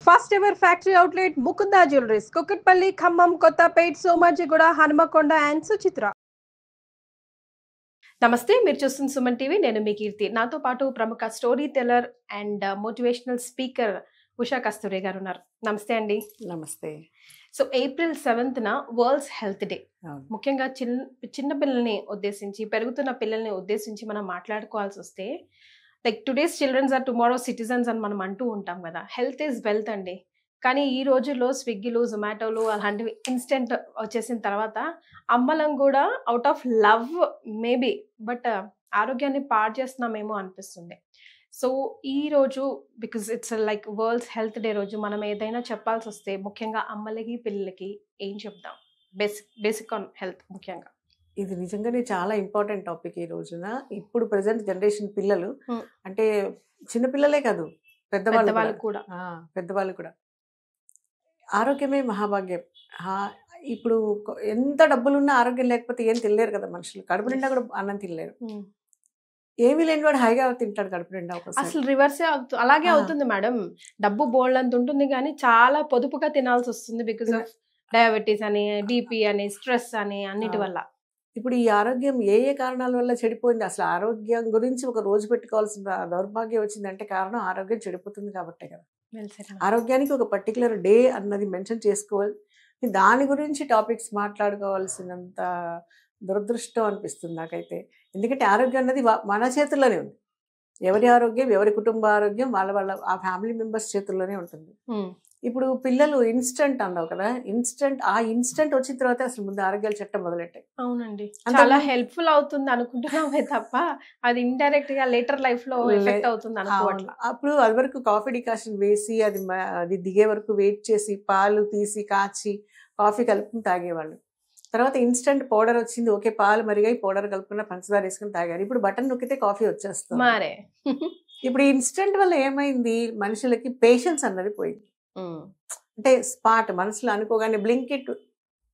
First ever factory outlet Mukunda jewellers Kukatpally Khammam Kothapet Somajiguda Hanumakonda and Suchitra. నమస్తే, మీరు చూస్తున్న సుమన్ టీవీ. నేను మీ కీర్తి. నాతో పాటు ప్రముఖ story teller and motivational speaker Usha Kasturi garu ఉన్నారు. నమస్తే అండి. నమస్తే. So April 7th world's health day. ముఖ్యంగా చిన్న పిల్లల్ని ఉద్దేశించి, పెరుగుతున్న పిల్లల్ని ఉద్దేశించి మనం మాట్లాడుకోవాల్సి వస్తే, like today's children's are tomorrow citizens అని మనం అంటూ ఉంటాం కదా. హెల్త్ ఈజ్ వెల్త్ అండి. కానీ ఈ రోజుల్లో స్విగ్గీలు, జొమాటోలు అలాంటివి ఇన్స్టెంట్ వచ్చేసిన తర్వాత అమ్మలం కూడా out of love maybe, but ఆరోగ్యాన్ని పాడు చేస్తున్నామేమో అనిపిస్తుంది. సో ఈ రోజు because it's like world's health day రోజు మనం ఏదైనా చెప్పాల్సి వస్తే ముఖ్యంగా అమ్మలకి పిల్లలకి ఏం చెప్తాం? బేసిక్ ఆన్ హెల్త్ ముఖ్యంగా. ఇది నిజంగానే చాలా ఇంపార్టెంట్ టాపిక్ ఈ రోజున. ఇప్పుడు ప్రెసెంట్ జనరేషన్ పిల్లలు అంటే చిన్నపిల్లలే కాదు, పెద్దవాళ్ళు కూడా పెద్దవాళ్ళు కూడా ఆరోగ్యమే మహాభాగ్యం. ఇప్పుడు ఎంత డబ్బులున్నా ఆరోగ్యం లేకపోతే ఏం తినలేరు కదా మనుషులు. కడుపు నిండా కూడా అన్నం తినలేరు. ఏమీ లేని వాడు హాయిగా తింటాడు కడుపు నిండా. అసలు రివర్సే అలాగే అవుతుంది మేడం. డబ్బు బోల్డ్ అంత ఉంటుంది కానీ చాలా పొదుపుగా తినాల్సి వస్తుంది బికాస్ ఆఫ్ డయాబెటీస్ అని, డిపి అని, స్ట్రెస్ అని, అన్నిటి వల్ల. ఇప్పుడు ఈ ఆరోగ్యం ఏ ఏ కారణాల వల్ల చెడిపోయింది? అసలు ఆరోగ్యం గురించి ఒక రోజు పెట్టుకోవాల్సిన దౌర్భాగ్యం వచ్చిందంటే కారణం ఆరోగ్యం చెడిపోతుంది కాబట్టే కదా. ఆరోగ్యానికి ఒక పర్టికులర్ డే అన్నది మెన్షన్ చేసుకోవాలి. దాని గురించి టాపిక్స్ మాట్లాడుకోవాల్సినంత దురదృష్టం అనిపిస్తుంది నాకైతే. ఎందుకంటే ఆరోగ్యం అన్నది మన చేతుల్లోనే ఉంది. ఎవరి ఆరోగ్యం, ఎవరి కుటుంబ ఆరోగ్యం వాళ్ళ వాళ్ళ ఆ ఫ్యామిలీ మెంబర్స్ చేతుల్లోనే ఉంటుంది. ఇప్పుడు పిల్లలు ఇన్స్టెంట్ అన్నావు కదా, ఇన్స్టెంట్ వచ్చిన తర్వాత అసలు ముందు ఆరోగ్యాలు చట్టం మొదలెట్టాయి. అవునండి, చాలా హెల్ప్ఫుల్ అవుతుంది అనుకుంటున్నామే తప్ప అది ఇండైరెక్ట్ గా లేటర్ లైఫ్ లో ఎఫెక్ట్ అవుతుంది అనుకోవట్లేదు. అప్పుడు అది వరకు కాఫీ డికాషన్ వేసి అది దిగే వరకు వెయిట్ చేసి పాలు తీసి కాచి కాఫీ కలుపుకుని తాగేవాళ్ళు. తర్వాత ఇన్స్టెంట్ పౌడర్ వచ్చింది. ఓకే, పాలు మరిగాయి, పౌడర్ కలుపుకున్న పంచదార వేసుకుని తాగారు. ఇప్పుడు బటన్ నొక్కితే కాఫీ వచ్చేస్తుంది. మరే ఇప్పుడు ఇన్స్టెంట్ వల్ల ఏమైంది, మనుషులకి పేషెన్స్ అన్నది పోయింది. అంటే స్పాట్ మనసులో అనుకోగానే బ్లింకిట్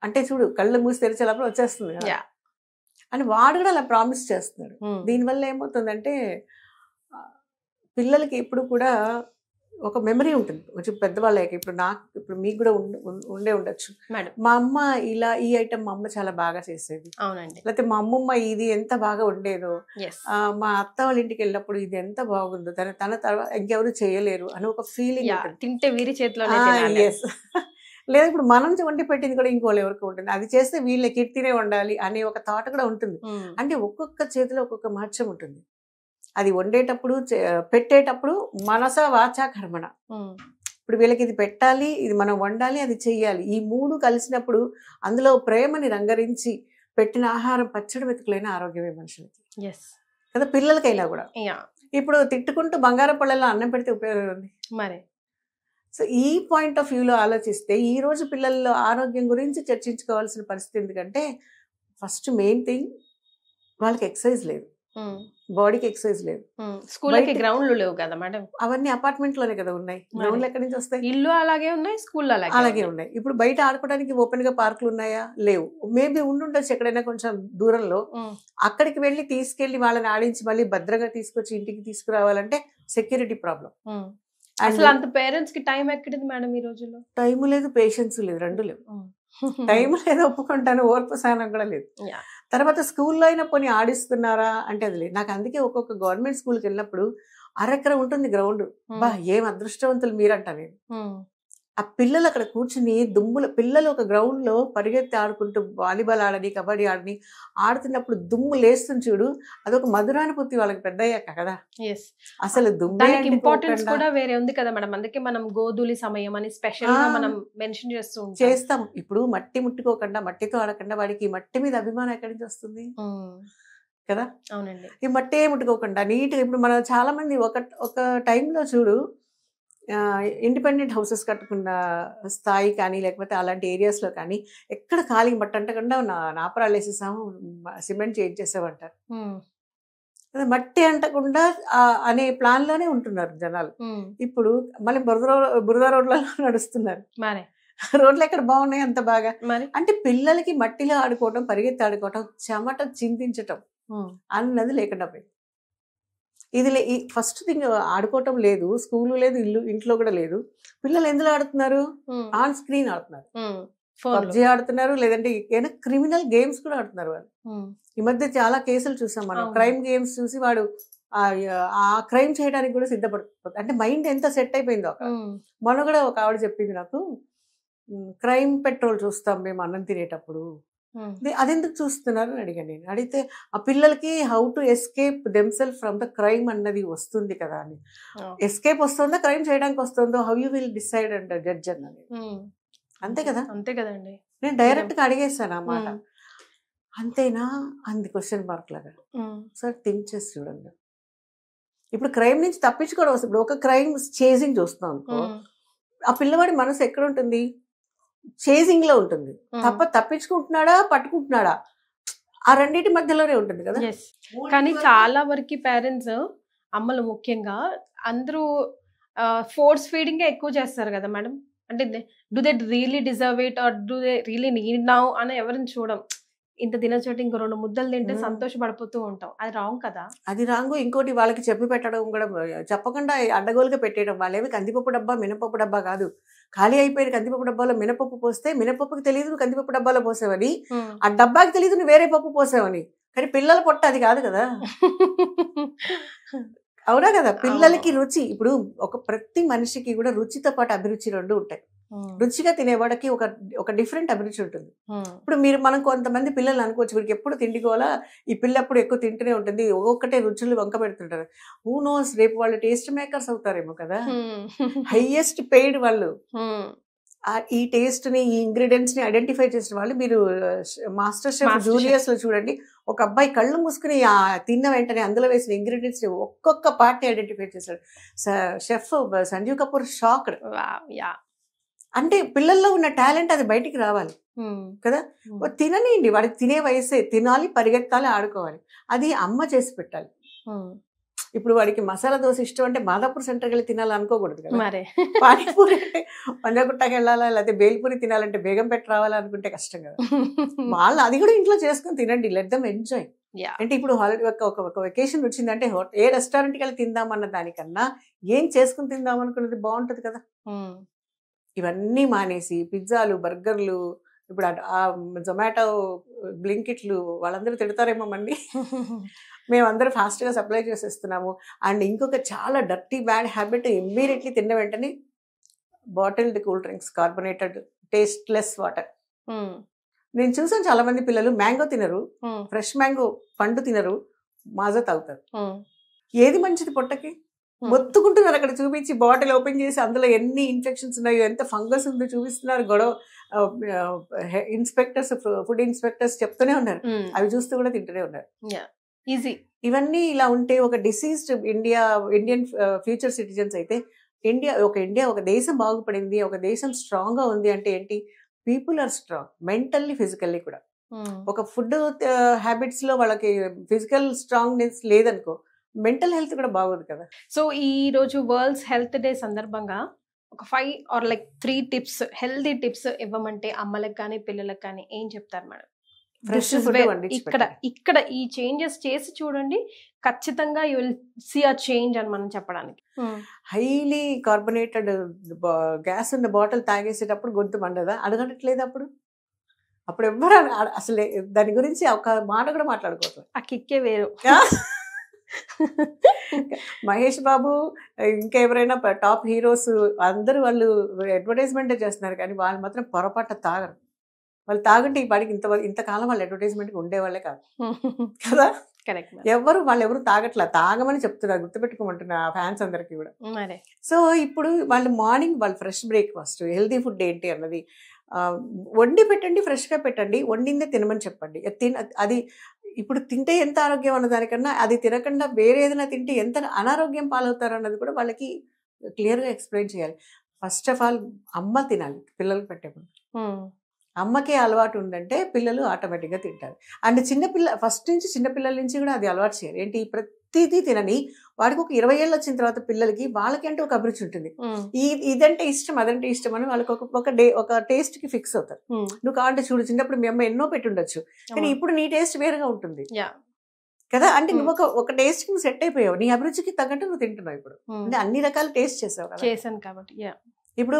అంటే చూడు కళ్ళు మూసి తెరిచేటప్పుడు వచ్చేస్తుంది అని వాడు కూడా అలా ప్రామిస్ చేస్తున్నాడు. దీనివల్ల ఏమవుతుందంటే పిల్లలకి ఎప్పుడు కూడా ఒక మెమరీ ఉంటుంది. కొంచెం పెద్దవాళ్ళకి ఇప్పుడు మీకు కూడా ఉండే ఉండొచ్చు. మా అమ్మ ఇలా ఈ ఐటమ్ మా అమ్మ చాలా బాగా చేసేది, లేకపోతే మా అమ్మమ్మ ఇది ఎంత బాగా ఉండేదో, మా అత్త వాళ్ళ ఇంటికి వెళ్ళినప్పుడు ఇది ఎంత బాగుందో, తన తర్వాత ఇంకెవరు చేయలేరు అని ఒక ఫీలింగ్ తింటే వీరి చేతిలో. లేదా ఇప్పుడు మనం వండి పెట్టింది కూడా ఇంకోళ్ళు ఎవరికి ఉంటుంది, అది చేస్తే వీళ్ళ కీర్తినే ఉండాలి అనే ఒక థాట్ కూడా ఉంటుంది. అంటే ఒక్కొక్క చేతిలో ఒక్కొక్క మహత్యం ఉంటుంది. అది వండేటప్పుడు పెట్టేటప్పుడు మనస వాచా కర్మణ. ఇప్పుడు వీళ్ళకి ఇది పెట్టాలి, ఇది మనం వండాలి, అది చెయ్యాలి. ఈ మూడు కలిసినప్పుడు అందులో ప్రేమని రంగరించి పెట్టిన ఆహారం పచ్చడి వెతుకులైన ఆరోగ్యమే మనుషులకి కదా, పిల్లలకైనా కూడా. ఇప్పుడు తిట్టుకుంటూ బంగారం పళ్ళల్లో అన్నం పెడితే ఉపయోగం ఉంది మరి. సో ఈ పాయింట్ ఆఫ్ వ్యూలో ఆలోచిస్తే ఈ రోజు పిల్లల్లో ఆరోగ్యం గురించి చర్చించుకోవాల్సిన పరిస్థితి. ఎందుకంటే ఫస్ట్ మెయిన్ థింగ్ వాళ్ళకి ఎక్సర్సైజ్ లేదు, బాడీకి ఎక్సర్సైజ్ లేదు. స్కూల్కి గ్రౌండ్లు లేవు కదా మేడం. అవన్నీ అపార్ట్మెంట్ లోనే కదా ఉన్నాయి. గ్రౌండ్లు ఎక్కడి నుంచి వస్తాయి? ఇల్లు అలాగే ఉన్నాయి, స్కూల్ అలాగే ఉన్నాయి. ఇప్పుడు బయట ఆడుకోవడానికి ఓపెన్ గా పార్కులు ఉన్నాయా? లేవు. మేబీ ఉండుండొచ్చు ఎక్కడైనా కొంచెం దూరంలో. అక్కడికి వెళ్ళి తీసుకెళ్లి వాళ్ళని ఆడించి మళ్ళీ భద్రంగా తీసుకొచ్చి ఇంటికి తీసుకురావాలంటే సెక్యూరిటీ ప్రాబ్లం. అసలు అంత పేరెంట్స్ కి టైం ఎక్కడిది మేడం ఈ రోజుల్లో? టైం లేదు, పేషెన్స్ లేదు, రెండు లేవు. టైం లేదు ఒప్పుకుంటాను, ఓర్పు సహనం కూడా లేదు. తర్వాత స్కూల్లో అయినా పోనీ ఆడిస్తున్నారా అంటే అది లేదు. నాకు అందుకే ఒక్కొక్క గవర్నమెంట్ స్కూల్కి వెళ్ళినప్పుడు అరెకరం ఉంటుంది గ్రౌండ్. బా ఏం అదృష్టవంతులు మీరంటా నేను. ఆ పిల్లలు అక్కడ కూర్చుని పిల్లలు ఒక గ్రౌండ్ లో పరిగెత్తి ఆడుకుంటూ వాలీబాల్ ఆడని, కబడ్డీ ఆడని ఆడుతున్నప్పుడు దుమ్ము లేస్తుంది చూడు, అదొక మధురానుభూతి వాళ్ళకి పెద్ద అయ్యాక కదా. అసలు దుమ్ము ఇంపార్టెన్స్ కూడా వేరే ఉంది కదా మేడం. అందుకే మనం గోధూలి సమయం అని స్పెషల్ గా మనం మెన్షన్ చేస్తాం. ఇప్పుడు మట్టి ముట్టుకోకుండా, మట్టితో ఆడకుండా వాడికి మట్టి మీద అభిమానం ఎక్కడి నుంచి వస్తుంది కదా. అవునండి. ఈ మట్టే ముట్టుకోకుండా నీట్గా. ఇప్పుడు మనం చాలా మంది ఒక టైంలో చూడు ఇండిపెండెంట్ హౌసెస్ కట్టుకున్న స్థాయి కానీ, లేకపోతే అలాంటి ఏరియాస్లో కానీ ఎక్కడ ఖాళీ మట్టి అంటకుండా నాపరాలు వేసేసాము, సిమెంట్ చేయించేసామంటారు. మట్టి అంటకుండా అనే ప్లాన్ లోనే ఉంటున్నారు జనాలు. ఇప్పుడు మళ్ళీ బురద రోడ్లలో నడుస్తున్నారు. రోడ్లు ఎక్కడ బాగున్నాయి అంత బాగా. అంటే పిల్లలకి మట్టిలో ఆడుకోవటం, పరిగెత్తి ఆడుకోవటం, చెమట చిందించటం అన్నది లేకుండా పోయింది. ఇది ఫస్ట్ థింగ్ ఆడుకోవటం లేదు, స్కూల్ లేదు, ఇంట్లో కూడా లేదు. పిల్లలు ఎందులో ఆడుతున్నారు? ఆన్ స్క్రీన్ ఆడుతున్నారు, పబ్జీ ఆడుతున్నారు, లేదంటే ఏదైనా క్రిమినల్ గేమ్స్ కూడా ఆడుతున్నారు వాళ్ళు. ఈ మధ్య చాలా కేసులు చూసాం మనం, క్రైమ్ గేమ్స్ చూసి వాడు ఆ క్రైమ్ చేయడానికి కూడా సిద్ధపడిపోతుంది. అంటే మైండ్ ఎంత సెట్ అయిపోయిందో అక్కడ. మొన్న కూడా ఒక ఆవిడ చెప్పింది నాకు, క్రైమ్ పెట్రోల్ చూస్తాం మేము అన్నం తినేటప్పుడు, అదెందుకు చూస్తున్నారు అని అడిగాను నేను. అడిగితే ఆ పిల్లలకి how to escape themself from the crime అన్నది వస్తుంది కదా అని. ఎస్కేప్ వస్తుందా, క్రైమ్ చేయడానికి వస్తుందో, how you will decide and judge అన్నది. అంతే కదా, అంతే కదండి. నేను డైరెక్ట్ గా అడిగేస్తాను ఆ మాట. అంతేనా అంది క్వశ్చన్ మార్క్ లాగా. సార్ థింక్ చేసి చూడండి, ఇప్పుడు క్రైమ్ నుంచి తప్పించుకోవడం వస్తుంది. ఇప్పుడు ఒక క్రైమ్ చేజింగ్ చూస్తున్నాం అనుకో, ఆ పిల్లవాడి మనసు ఎక్కడ ఉంటుంది? చేజింగ్ లో ఉంటుంది తప్ప తప్పించుకుంటున్నాడా పట్టుకుంటున్నాడా ఆ రెండింటి మధ్యలోనే ఉంటుంది కదా. కానీ చాలా వరకు పేరెంట్స్, అమ్మలు ముఖ్యంగా, అందరూ ఫోర్స్ ఫీడింగ్ ఎక్కువ చేస్తారు కదా మేడం. అంటే do they really deserve it or do they really need now అని ఎవరిని చూడం. ఇంత తినచోటి ఇంకో 2 ముద్దలు తింటే సంతోషపడిపోతూ ఉంటాం. అది రాంగ్ కదా. అది రాంగ్. ఇంకోటి వాళ్ళకి చెప్పి పెట్టడం కూడా, చెప్పకుండా అడ్డగోలుగా పెట్టేయడం. వాళ్ళేమి కందిపప్పు డబ్బా మినపప్పు డబ్బా కాదు, ఖాళీ అయిపోయిన కందిపప్పు డబ్బాలో మినపప్పు పోస్తే మినపప్పుకి తెలియదు నువ్వు కందిపప్పు డబ్బాలో పోసావని, ఆ డబ్బాకి తెలియదు నువ్వు వేరే పప్పు పోసావని. కానీ పిల్లల పొట్ట అది కాదు కదా. అవునా కదా. పిల్లలకి రుచి, ఇప్పుడు ప్రతి మనిషికి కూడా రుచితో పాటు అభిరుచి 2 ఉంటాయి. రుచిగా తినేవాడికి ఒక డిఫరెంట్ అభిరుచి ఉంటుంది. ఇప్పుడు మనం కొంతమంది పిల్లలు అనుకోవచ్చు, వీరికి ఎప్పుడు తిండికోవాలా, ఈ పిల్ల ఎప్పుడు ఎక్కువ తింటూనే ఉంటుంది, ఒక్కొక్కటే రుచులు వంక పెడుతుంటారు. హూ నోస్, రేపు వాళ్ళు టేస్ట్ మేకర్స్ అవుతారేమో కదా. హైయెస్ట్ పెయిడ్ వాళ్ళు. ఈ టేస్ట్ ని, ఈ ఇంగ్రీడియంట్స్ ని ఐడెంటిఫై చేసిన వాళ్ళు మీరు మాస్టర్ షెఫ్ జూనియర్స్ లో చూడండి. ఒక అబ్బాయి కళ్ళు మూసుకుని తిన్న వెంటనే అందులో వేసిన ఇంగ్రీడియంట్స్ ని ఒక్కొక్క పార్ట్ ని ఐడెంటిఫై చేశాడు. Chef Sanjeev Kapoor shocked. అంటే పిల్లల్లో ఉన్న టాలెంట్ అది బయటికి రావాలి కదా. తిననిండి, వాడికి తినే వయసే, తినాలి, పరిగెత్తాలి, ఆడుకోవాలి. అది అమ్మ చేసి పెట్టాలి. ఇప్పుడు వాడికి మసాలా దోశ ఇష్టం అంటే మాదాపూర్ సెంటర్కి వెళ్ళి తినాలి అనుకోకూడదు కదా. పానీపూరి అంటే పంజాగుట్టకి వెళ్ళాలా, లేకపోతే బేల్పూరి తినాలంటే బేగం పెట్టి రావాలా అనుకుంటే కష్టం కదా. వాళ్ళు అది కూడా ఇంట్లో చేసుకుని తినండి, లెట్ దెమ్ ఎంజాయ్. అంటే ఇప్పుడు హాలిడే ఒక వెకేషన్ వచ్చిందంటే ఏ రెస్టారెంట్కి వెళ్ళి తిందామన్న దానికన్నా ఏం చేసుకుని తిందాం అనుకున్నది బాగుంటది కదా. ఇవన్నీ మానేసి పిజ్జాలు, బర్గర్లు, ఇప్పుడు జొమాటో, బ్లింకిట్లు, వాళ్ళందరూ తిడతారేమో మండి. మేమందరూ ఫాస్ట్గా సప్లై చేసేస్తున్నాము. అండ్ ఇంకొక చాలా డర్టీ బ్యాడ్ హ్యాబిట్, ఇమ్మీడియట్లీ తిన్న వెంటనే bottled cool drinks, carbonated tasteless water. నేను చూసాను చాలా మంది పిల్లలు మ్యాంగో తినరు, ఫ్రెష్ మ్యాంగో పండు తినరు, మాజా తాగుతారు. ఏది మంచిది పొట్టకి? మొత్తుకుంటున్నారు అక్కడ చూపించి, బాటిల్ ఓపెన్ చేసి అందులో ఎన్ని ఇన్ఫెక్షన్స్ ఉన్నాయో, ఎంత ఫంగస్ ఉందో చూపిస్తున్నారు. గొడవ ఇన్స్పెక్టర్స్, ఫుడ్ ఇన్స్పెక్టర్స్ చెప్తూనే ఉన్నారు, అవి చూస్తూ కూడా తింటూనే ఉన్నారు. ఈజీ. ఇవన్నీ ఇలా ఉంటే ఒక డిసీజ్డ్ ఇండియన్ ఫ్యూచర్ సిటిజన్స్ అయితే ఇండియా ఒక దేశం బాగుపడింది, ఒక దేశం స్ట్రాంగ్ గా ఉంది అంటే ఏంటి? People are strong mentally, physically కూడా. ఒక ఫుడ్ హ్యాబిట్స్ లో వాళ్ళకి ఫిజికల్ స్ట్రాంగ్నెస్ లేదనుకో, మెంటల్ హెల్త్ కూడా బాగోదు కదా. సో ఈ రోజు వరల్డ్ హెల్త్ డే సందర్భంగా ఒక 5 or 3 టిప్స్, హెల్తీ టిప్స్ ఇవ్వమంటే అమ్మలకు కానీ పిల్లలకు కానీ ఏం చెప్తారు మేడం? ఇక్కడ ఈ చేంజెస్ చేసి చూడండి, ఖచ్చితంగా you will see a change అని మనం చెప్పడానికి. హైలీ కార్బొనేటెడ్ గ్యాస్ ఉన్న బాటిల్ తాగేసేటప్పుడు గొంతు మండదా? అడగట్లేదు అప్పుడు ఎవ్వరు అసలు దాని గురించి ఒక మాట కూడా మాట్లాడుకోవట్లేదు. ఆ కిక్కే వేరు. మహేష్ బాబు, ఇంకా ఎవరైనా టాప్ హీరోస్ అందరూ వాళ్ళు అడ్వర్టైజ్మెంట్ చేస్తున్నారు, కానీ వాళ్ళు మాత్రం పొరపాటు తాగరు. వాళ్ళు తాగుంటే ఈ పాటికి ఇంతకాలం వాళ్ళు అడ్వర్టైజ్మెంట్కి ఉండేవాళ్ళే కాదు కదా. ఎవరు తాగమని చెప్తున్నారు, గుర్తుపెట్టుకోమంటున్నారు ఆ ఫ్యాన్స్ అందరికి కూడా. సో ఇప్పుడు వాళ్ళు మార్నింగ్ వాళ్ళు ఫ్రెష్ బ్రేక్ఫాస్ట్, హెల్తీ ఫుడ్ ఏంటి అన్నది వండి పెట్టండి, ఫ్రెష్గా పెట్టండి, వండిందే తినమని చెప్పండి. అది ఇప్పుడు తింటే ఎంత ఆరోగ్యం అన్న దానికన్నా అది తినకుండా వేరే ఏదైనా తింటే ఎంత అనారోగ్యం పాలవుతారు అన్నది కూడా వాళ్ళకి క్లియర్గా ఎక్స్ప్లెయిన్ చేయాలి. ఫస్ట్ ఆఫ్ ఆల్ అమ్మ తినాలి పిల్లలకు పెట్టేప్పుడు. అమ్మకే అలవాటు ఉందంటే పిల్లలు ఆటోమేటిక్గా తింటారు. అండ్ ఫస్ట్ నుంచి చిన్నపిల్లల నుంచి కూడా అది అలవాటు చేయాలి. ఏంటి? ప్రతిదీ తినని వాడికి ఒక 20 ఏళ్ళు వచ్చిన తర్వాత పిల్లలకి వాళ్ళకంటే ఒక అభిరుచి ఉంటుంది. ఇదంటే ఇష్టం, అదంటే ఇష్టం అని వాళ్ళకి ఒక టేస్ట్ కి ఫిక్స్ అవుతారు. నువ్వు కావాలంటే చూడు, చిన్నప్పుడు మీ అమ్మ ఎన్నో పెట్టుండొచ్చు, కానీ ఇప్పుడు నీ టేస్ట్ వేరుగా ఉంటుంది. కదా. అంటే నువ్వు ఒక టేస్ట్ కి నువ్వు సెట్ అయిపోయావు, నీ అభిరుచికి తగ్గట్టు నువ్వు తింటున్నావు ఇప్పుడు. అంటే అన్ని రకాల టేస్ట్ చేసావు కదా. చేశాను కాబట్టి ఇప్పుడు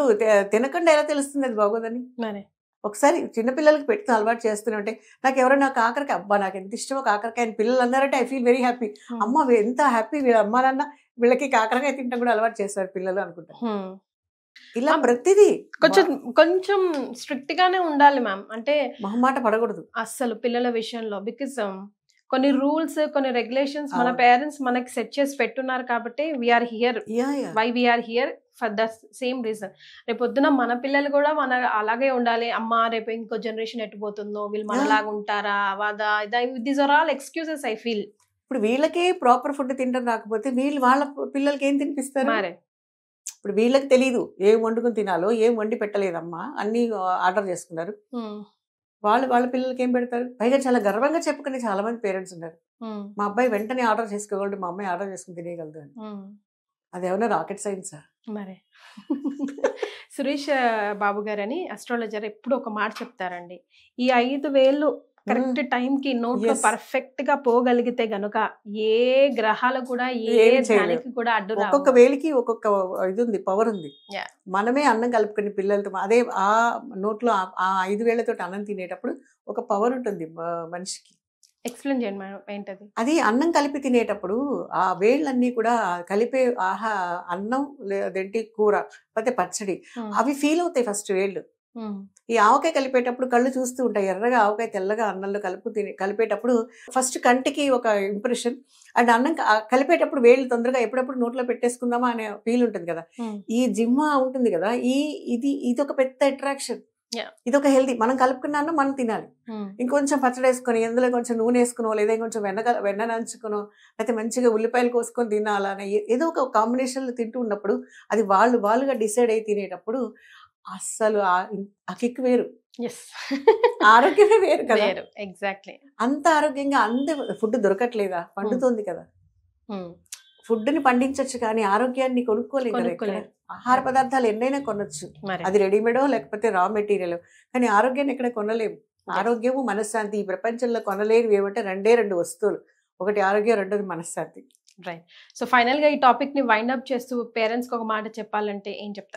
తినకుండా ఎలా తెలుస్తుంది అది బాగోదని? మరి ఒకసారి చిన్నపిల్లలకి పెట్టుకుని అలవాటు చేస్తూనే ఉంటే, నాకు ఎవరైనా కాకరకాయ, అబ్బా నాకు ఎంత ఇష్టమో కాకరకాయ అని పిల్లలు అన్నారంటే ఐ ఫీల్ వెరీ హ్యాపీ. అమ్మ ఎంత హ్యాపీ, వీళ్ళ అమ్మ నాన్న వీళ్ళకి కాకరకాయ తింటాం కూడా అలవాటు చేస్తారు పిల్లలు అనుకుంటారు. ఇలా ప్రతిదీ కొంచెం స్ట్రిక్ట్ గానే ఉండాలి మ్యామ్. అంటే మొహమాట పడకూడదు అస్సలు పిల్లల విషయంలో. బికాస్ కొన్ని రూల్స్, కొన్ని రెగ్యులేషన్స్ మన పేరెంట్స్ మనకి సెట్ చేసి పెట్టున్నారు కాబట్టి we are here. Why we are here for the same reason. రేపు పొద్దున మన పిల్లలు కూడా మన అలాగే ఉండాలి. అమ్మ రేపు ఇంకో జనరేషన్ ఎట్టుపోతుందో, వీళ్ళు మనలాగా ఉంటారా, వాదా, these are all excuses I feel. ఇప్పుడు వీళ్ళకే ప్రాపర్ ఫుడ్ తింటాం రాకపోతే వీళ్ళు వాళ్ళ పిల్లలకి ఏం తినిపిస్తారు? మరే ఇప్పుడు వీళ్ళకి తెలియదు ఏం వండుకుని తినాలో, ఏం వండి పెట్టలేదమ్మా, అన్ని ఆర్డర్ చేసుకున్నారు. వాళ్ళ పిల్లలకి ఏం పెడతారు? పైగా చాలా గర్వంగా చెప్పుకునే చాలా మంది పేరెంట్స్ ఉన్నారు, మా అబ్బాయి వెంటనే ఆర్డర్ చేసుకోగలడు, మా అమ్మాయి ఆర్డర్ చేసుకుని తినేయగలదు అని. అదేమన్నా రాకెట్ సైన్సా? మరే సురేష్ బాబు గారు అని అస్ట్రాలజర్ ఎప్పుడు ఒక మాట చెప్తారండి, ఈ 5 వేళ్ళు కరెక్ట్ టైం కి నోట్లో పర్ఫెక్ట్ గా పోగలిగితే గనుక ఏ గ్రహాలు కూడా ఏ దానికి కూడా అడ్డు రావు. ఒక్కొక్క వేలికి ఒక్కొక్క ఇది ఉంది, పవర్ ఉంది. మనమే అన్నం కలుపుకుని పిల్లలతో అదే ఆ నోట్లో ఆ 5 వేళ్లతో అన్నం తినేటప్పుడు ఒక పవర్ ఉంటుంది మనిషికి. ఎక్స్ప్లెయిన్ చేయండి మేడం ఏంటది? అది అన్నం కలిపి తినేటప్పుడు ఆ వేళ్ళన్నీ కూడా కలిపే అన్నం లేదంటే కూర లేకపోతే పచ్చడి అవి ఫీల్ అవుతాయి ఫస్ట్ వేళ్ళు. ఈ ఆవకాయ కలిపేటప్పుడు కళ్ళు చూస్తూ ఉంటాయి, ఎర్రగా ఆవకాయ తెల్లగా అన్నంలో కలిపేటప్పుడు ఫస్ట్ కంటికి ఒక ఇంప్రెషన్, అండ్ అన్నం కలిపేటప్పుడు వేళ్ళు తొందరగా ఎప్పుడప్పుడు నోట్లో పెట్టేసుకుందామా అనే ఫీల్ ఉంటుంది కదా. ఈ జిమ్మ ఉంటుంది కదా, ఇది ఒక పెద్ద అట్రాక్షన్, ఇది ఒక హెల్దీ. మనం కలుపుకున్నాను మనం తినాలి, ఇంకొంచెం పచ్చడి వేసుకొని ఎందులో కొంచెం నూనె వేసుకునో లేదా కొంచెం వెన్న నంచుకునో లేకపోతే మంచిగా ఉల్లిపాయలు కోసుకొని తినాలని ఏదో ఒక కాంబినేషన్లో తింటూ ఉన్నప్పుడు అది వాళ్ళుగా డిసైడ్ అయి తినేటప్పుడు అస్సలు ఆ కిక్ వేరు, ఆరోగ్యమే వేరు కదా. ఎగ్జాక్ట్లీ. అంత ఆరోగ్యంగా ఫుడ్ దొరకట్లేదా? పండుతుంది కదా. ఫుడ్ ని పండించవచ్చు కానీ ఆరోగ్యాన్ని కొనుక్కోలేదు కదా. ఆహార పదార్థాలు ఎన్నైనా కొనొచ్చు, అది రెడీమేడో లేకపోతే రా మెటీరియల్, కానీ ఆరోగ్యాన్ని ఎక్కడ కొనలేము. ఆరోగ్యము మనశ్శాంతి ఈ ప్రపంచంలో కొనలేనివి ఏమంటే 2 వస్తువులు, ఒకటి ఆరోగ్యం, రెండోది మనశ్శాంతి. రైట్. సో ఫైనల్ గా ఈ టాపిక్ ని వైండ్ అప్ చేస్తూ పేరెంట్స్ కి ఒక మాట చెప్పాలంటే ఏం చెప్తారు?